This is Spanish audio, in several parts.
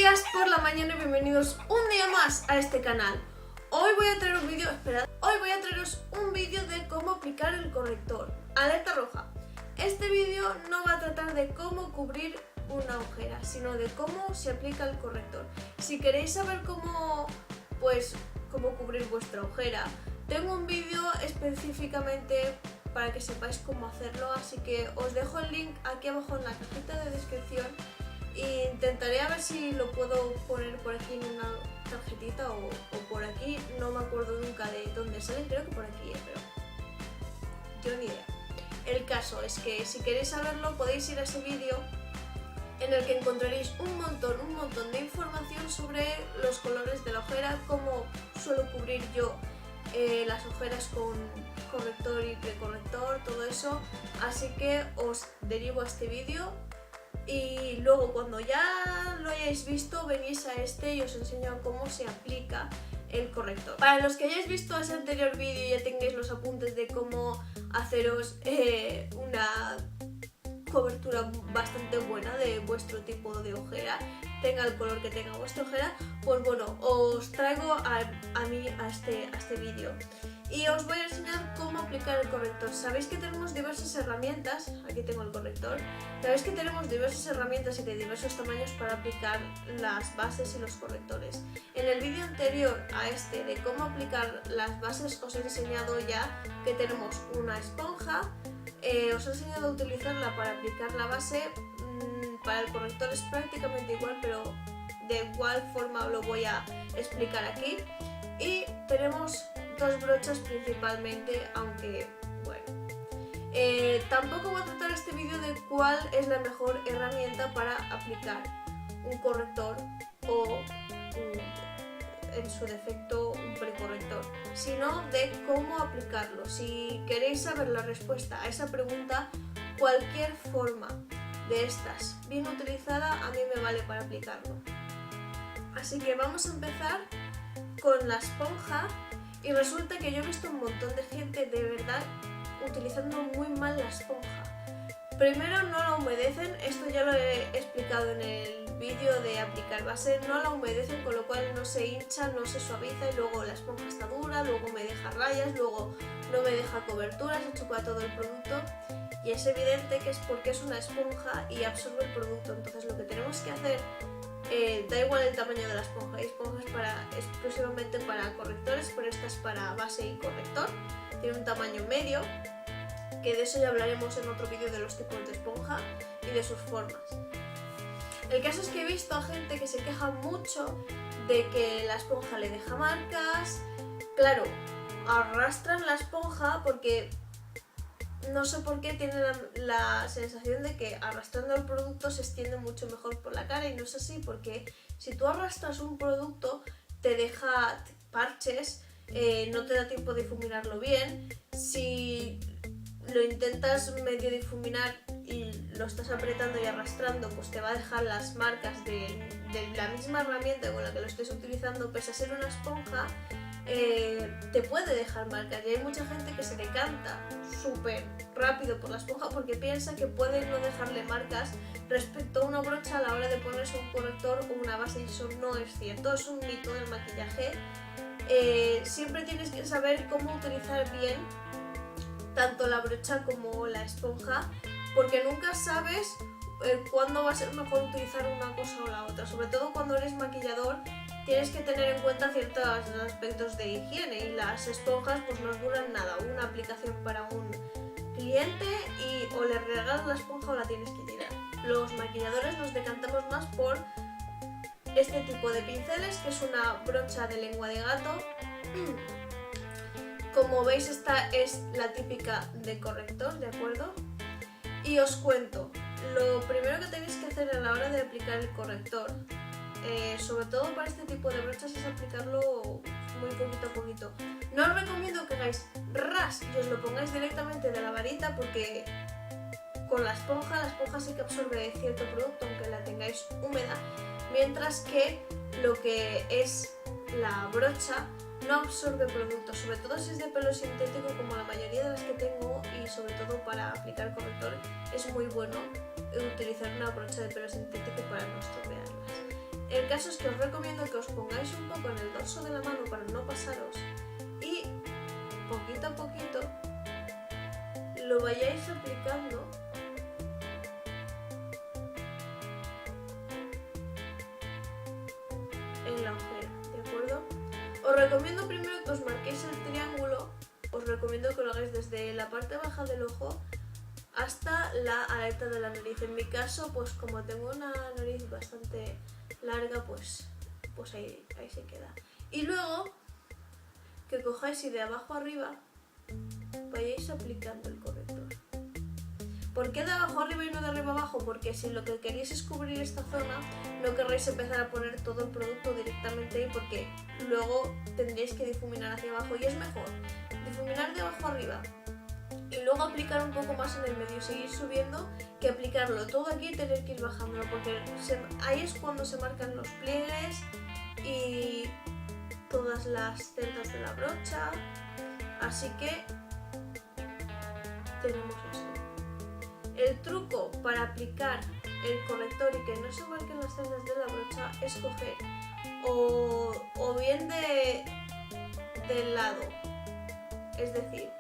días por la mañana y bienvenidos un día más a este canal. Hoy voy a traer un vídeo, hoy voy a traeros un vídeo de cómo aplicar el corrector. Alerta roja. Este vídeo no va a tratar de cómo cubrir una ojera, sino de cómo se aplica el corrector. Si queréis saber cómo cubrir vuestra ojera, tengo un vídeo específicamente para que sepáis cómo hacerlo, así que os dejo el link aquí abajo en la cajita de descripción e intentaré a ver si lo puedo poner por aquí en una tarjetita o por aquí, no me acuerdo nunca de dónde salen, creo que por aquí, pero yo ni idea. El caso es que si queréis saberlo podéis ir a ese vídeo en el que encontraréis un montón de información sobre los colores de la ojera, cómo suelo cubrir yo las ojeras con corrector y precorrector, todo eso, así que os derivo a este vídeo y luego cuando ya lo hayáis visto venís a este y os enseño cómo se aplica el corrector. Para los que hayáis visto ese anterior vídeo y ya tengáis los apuntes de cómo haceros una cobertura bastante buena de vuestro tipo de ojera, tenga el color que tenga vuestra ojera, pues bueno, os traigo a este vídeo y os voy a enseñar cómo aplicar el corrector. Sabéis que tenemos diversas herramientas, aquí tengo el corrector, sabéis que tenemos diversas herramientas y de diversos tamaños para aplicar las bases y los correctores. En el vídeo anterior a este de cómo aplicar las bases os he enseñado ya que tenemos una esponja. Os he enseñado a utilizarla para aplicar la base, para el corrector es prácticamente igual, pero de igual forma lo voy a explicar aquí. Y tenemos dos brochas principalmente, aunque bueno, tampoco voy a tratar este vídeo de cuál es la mejor herramienta para aplicar un corrector o en su defecto un precorrector, sino de cómo aplicarlo. Si queréis saber la respuesta a esa pregunta, cualquier forma de estas bien utilizada a mí me vale para aplicarlo. Así que vamos a empezar con la esponja y resulta que yo he visto un montón de gente de verdad utilizando muy mal la esponja. Primero no la humedecen, esto ya lo he explicado en el vídeo de aplicar base, no la humedecen, con lo cual no se hincha, no se suaviza y luego la esponja está dura, luego me deja rayas, luego no me deja cobertura, se chupa todo el producto y es evidente que es porque es una esponja y absorbe el producto. Entonces lo que tenemos que hacer, da igual el tamaño de la esponja, hay esponjas exclusivamente para correctores, pero esta es para base y corrector, tiene un tamaño medio, que de eso ya hablaremos en otro vídeo de los tipos de esponja y de sus formas. El caso es que he visto a gente que se queja mucho de que la esponja le deja marcas. Claro, arrastran la esponja porque no sé por qué tienen la sensación de que arrastrando el producto se extiende mucho mejor por la cara, y no es así, porque si tú arrastras un producto te deja parches, no te da tiempo de difuminarlo bien. Si lo intentas medio difuminar y lo estás apretando y arrastrando, pues te va a dejar las marcas de la misma herramienta con la que lo estés utilizando. Pese a ser una esponja, te puede dejar marcas y hay mucha gente que se decanta súper rápido por la esponja porque piensa que puede no dejarle marcas respecto a una brocha a la hora de ponerse un corrector o una base, y eso no es cierto, es un mito del maquillaje. Siempre tienes que saber cómo utilizar bien tanto la brocha como la esponja, porque nunca sabes cuándo va a ser mejor utilizar una cosa o la otra. Sobre todo cuando eres maquillador tienes que tener en cuenta ciertos aspectos de higiene y las esponjas pues no duran nada. Una aplicación para un cliente y o le regalas la esponja o la tienes que tirar. Los maquilladores nos decantamos más por este tipo de pinceles, que es una brocha de lengua de gato. Como veis, esta es la típica de corrector, ¿de acuerdo? Y os cuento, lo primero que tenéis que hacer a la hora de aplicar el corrector, sobre todo para este tipo de brochas, es aplicarlo muy poquito a poquito. No os recomiendo que hagáis ras y os lo pongáis directamente de la varita, porque con la esponja sí que absorbe cierto producto aunque la tengáis húmeda, mientras que lo que es la brocha no absorbe productos, sobre todo si es de pelo sintético como la mayoría de las que tengo, y sobre todo para aplicar corrector es muy bueno utilizar una brocha de pelo sintético para no estropearlas. El el caso es que os recomiendo que os pongáis un poco en el dorso de la mano para no pasaros y poquito a poquito lo vayáis aplicando en la ojera, ¿de acuerdo? Os recomiendo primero que os marquéis el triángulo, os recomiendo que lo hagáis desde la parte baja del ojo hasta la aleta de la nariz. En mi caso, pues como tengo una nariz bastante larga, pues ahí se queda. Y luego que cojáis y de abajo arriba vayáis aplicando el corrector. ¿Por qué de abajo arriba y no de arriba abajo? Porque si lo que queréis es cubrir esta zona, no querréis empezar a poner todo el producto directamente ahí porque luego tendréis que difuminar hacia abajo y es mejor difuminar de abajo arriba y luego aplicar un poco más en el medio y seguir subiendo que aplicarlo todo aquí y tener que ir bajándolo, porque ahí es cuando se marcan los pliegues y todas las celdas de la brocha, así que tenemos esto. El truco para aplicar el corrector y que no se marquen las celdas de la brocha es coger o bien del lado, es decir,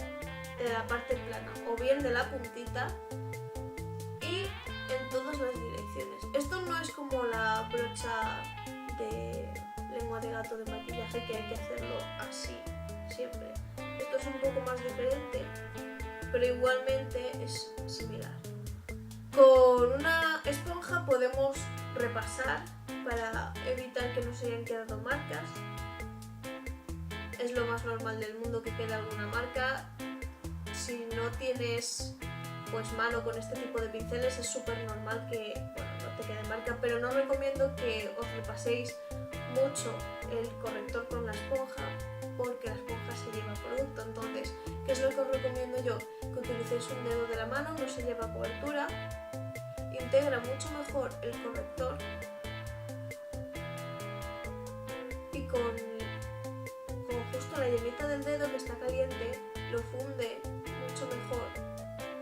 de la parte plana, o bien de la puntita y en todas las direcciones. Esto no es como la brocha de lengua de gato de maquillaje que hay que hacerlo así siempre. Esto es un poco más diferente, pero igualmente es similar. Con una esponja podemos repasar para evitar que nos hayan quedado marcas. Es lo más normal del mundo que quede alguna marca. Si no tienes pues mano con este tipo de pinceles es súper normal que no te quede marca, pero no recomiendo que os repaséis mucho el corrector con la esponja porque la esponja se lleva producto. Entonces, ¿qué es lo que os recomiendo yo? Que utilicéis un dedo de la mano, no se lleva cobertura, integra mucho mejor el corrector y con justo la yemita del dedo que está caliente lo funde mucho mejor,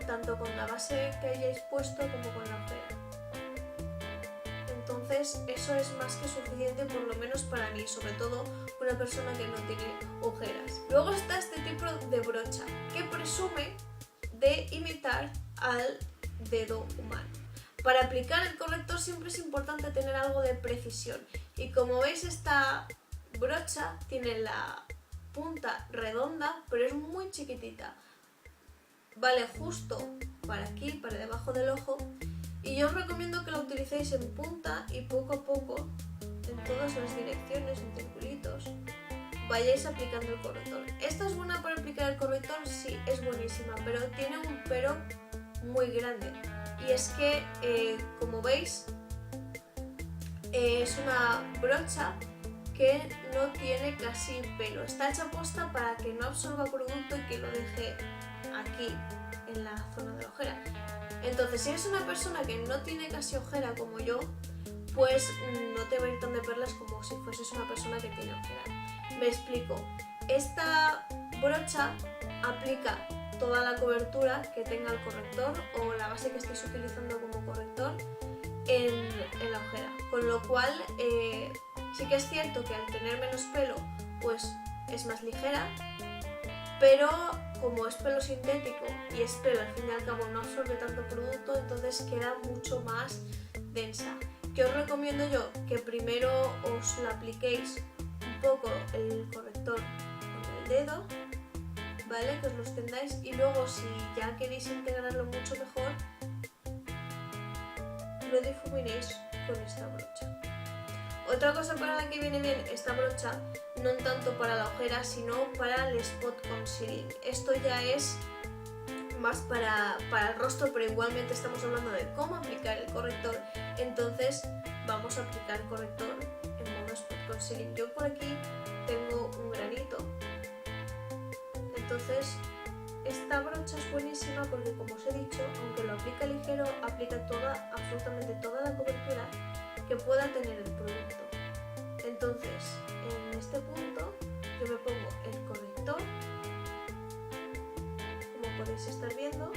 tanto con la base que hayáis puesto como con la ojera. Entonces eso es más que suficiente, por lo menos para mí, sobre todo una persona que no tiene ojeras. Luego está este tipo de brocha que presume de imitar al dedo humano. Para aplicar el corrector siempre es importante tener algo de precisión y como veis esta brocha tiene la punta redonda pero es muy chiquitita, vale justo para aquí, para debajo del ojo, y yo os recomiendo que la utilicéis en punta y poco a poco en todas las direcciones, en circulitos, vayáis aplicando el corrector. ¿Esta es buena para aplicar el corrector? Sí, es buenísima, pero tiene un pero muy grande y es que como veis es una brocha que no tiene casi pelo, está hecha posta para que no absorba producto y que lo deje aquí en la zona de la ojera. Entonces si eres una persona que no tiene casi ojera como yo, pues no te va a ir tan de perlas como si fueses una persona que tiene ojera. Me explico, esta brocha aplica toda la cobertura que tenga el corrector o la base que estéis utilizando como corrector en la ojera, con lo cual sí que es cierto que al tener menos pelo pues es más ligera, pero como es pelo sintético y es pelo al fin y al cabo no absorbe tanto producto, entonces queda mucho más densa. ¿Qué os recomiendo yo? Que primero os la apliquéis un poco el corrector con el dedo, ¿vale? Que os lo extendáis y luego si ya queréis integrarlo mucho mejor, lo difuminéis con esta brocha. Otra cosa para la que viene bien esta brocha, no tanto para la ojera, sino para el spot concealing. Esto ya es más para el rostro, pero igualmente estamos hablando de cómo aplicar el corrector. Entonces vamos a aplicar el corrector en modo spot concealing. Yo por aquí tengo un granito. Entonces esta brocha es buenísima porque, como os he dicho, aunque lo aplica ligero, aplica absolutamente toda la cobertura que pueda tener el producto. Entonces, en este punto yo me pongo el corrector, como podéis estar viendo,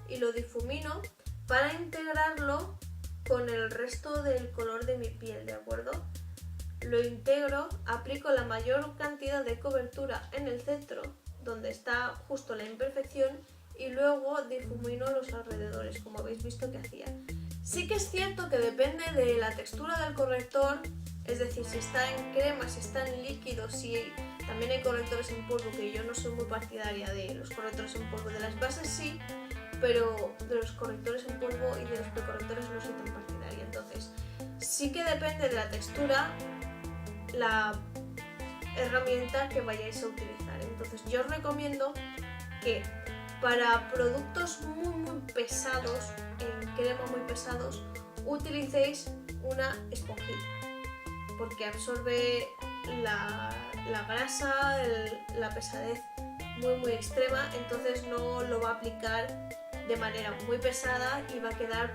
y lo difumino para integrarlo con el resto del color de mi piel, ¿de acuerdo? Lo integro, aplico la mayor cantidad de cobertura en el centro, donde está justo la imperfección, y luego difumino los alrededores, como habéis visto que hacía. Sí que es cierto que depende de la textura del corrector, es decir, si está en crema, si está en líquido, si también hay correctores en polvo, que yo no soy muy partidaria de los correctores en polvo, de las bases sí, pero de los correctores en polvo y de los precorrectores no soy tan partidaria. Entonces, sí que depende de la textura la herramienta que vayáis a utilizar. Entonces, yo os recomiendo que para productos muy pesados, en crema muy pesados, utilicéis una esponjita, porque absorbe la grasa, la pesadez muy extrema, entonces no lo va a aplicar de manera muy pesada y va a quedar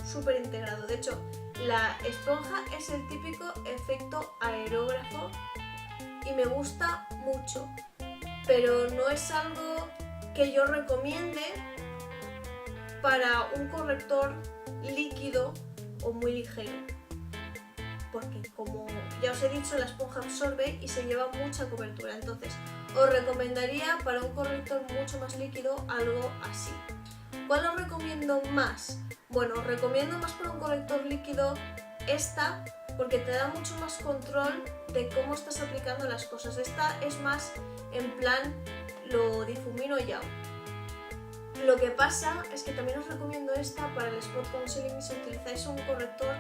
súper integrado. De hecho, la esponja es el típico efecto aerógrafo y me gusta mucho, pero no es algo que yo recomiende para un corrector líquido o muy ligero, porque como ya os he dicho, la esponja absorbe y se lleva mucha cobertura. Entonces os recomendaría para un corrector mucho más líquido algo así. ¿Cuál os recomiendo más? Bueno, os recomiendo más para un corrector líquido esta, porque te da mucho más control de cómo estás aplicando las cosas. Esta es más en plan, lo difumino ya. Lo que pasa es que también os recomiendo esta para el spot concealing si utilizáis un corrector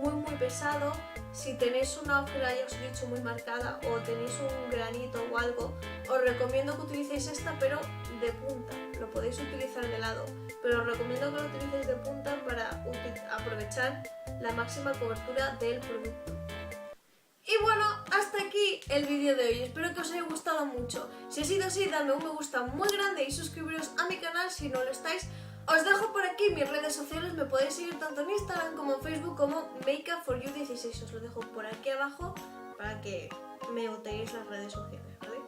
muy pesado, si tenéis una ojera, ya os he dicho, muy marcada, o tenéis un granito o algo, os recomiendo que utilicéis esta, pero de punta. Lo podéis utilizar de lado, pero os recomiendo que lo utilicéis de punta para aprovechar la máxima cobertura del producto. Y bueno, hasta aquí el vídeo de hoy, espero que os haya gustado mucho. Si ha sido así, dadme un me gusta muy grande y suscribiros a mi canal si no lo estáis. Os dejo por aquí mis redes sociales, me podéis seguir tanto en Instagram como en Facebook como Makeup4You16. Os lo dejo por aquí abajo para que me votéis las redes sociales, ¿vale?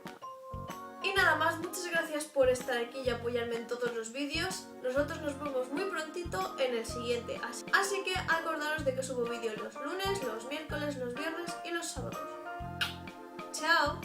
Y nada más, muchas gracias por estar aquí y apoyarme en todos los vídeos. Nosotros nos vemos muy prontito en el siguiente. Así que acordaros de que subo vídeos los lunes, los miércoles, los viernes y los sábados. ¡Chao!